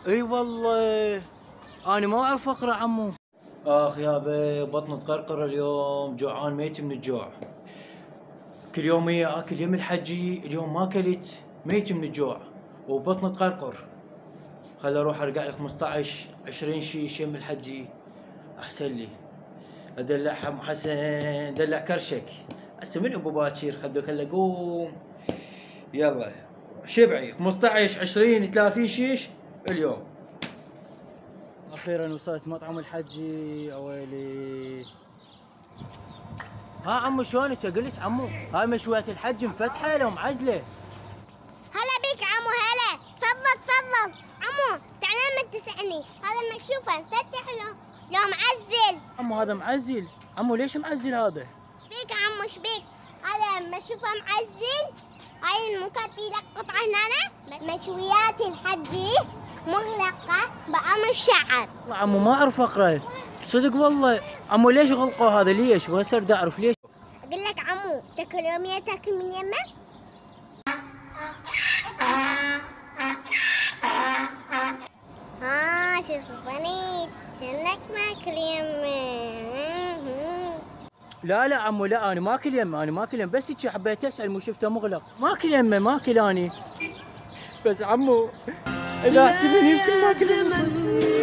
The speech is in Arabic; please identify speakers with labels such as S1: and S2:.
S1: اي والله. انا ما اعرف اقرا عمو. اخ يابا بطني تقرقر اليوم، جوعان ميت من الجوع. كل يوم اكل يم الحجي، اليوم ما اكلت، ميت من الجوع وبطني تقرقر. خل اروح ارقع لي 15 20 شيش يم الحجي احسن لي. ادلع ام حسن، دلع كرشك. هسه من ابو باكر خل اقوم. يلا شبعي 15 20 30 شيش اليوم. اخيرا وصلت مطعم الحجي يا ويلي. ها عمو شلونك؟ اقول لك عمو هاي مشويات الحج مفتحه لو معزله.
S2: هلا بيك عمو، هلا. تفضل تفضل عمو، تعال ما تسألني، هذا مشوفه مفتح لو معزل.
S1: عمو هذا معزل. عمو ليش معزل هذا؟
S2: بيك عمو شبيك؟ هذا مشوفه معزل. هاي المكان فيه لك قطعة هنا مشويات الحجي مغلقة بأمر الشعب.
S1: عمو ما اعرف اقرا صدق والله. عمو ليش غلقوا هذا؟ ليش؟ بس اريد اعرف ليش.
S2: اقول لك عمو، تاكل يوميا تاكل من يمه. ها شو صفني شنك ماكل يمه.
S1: لا عمو لا، انا ما اكل يمه، انا ما اكل يمه، بس هيك حبيت اسال مو شفته مغلق. ما اكل يمه، ما اكل اني. بس عمو اذا احسبني يمكن ما اكل يمه.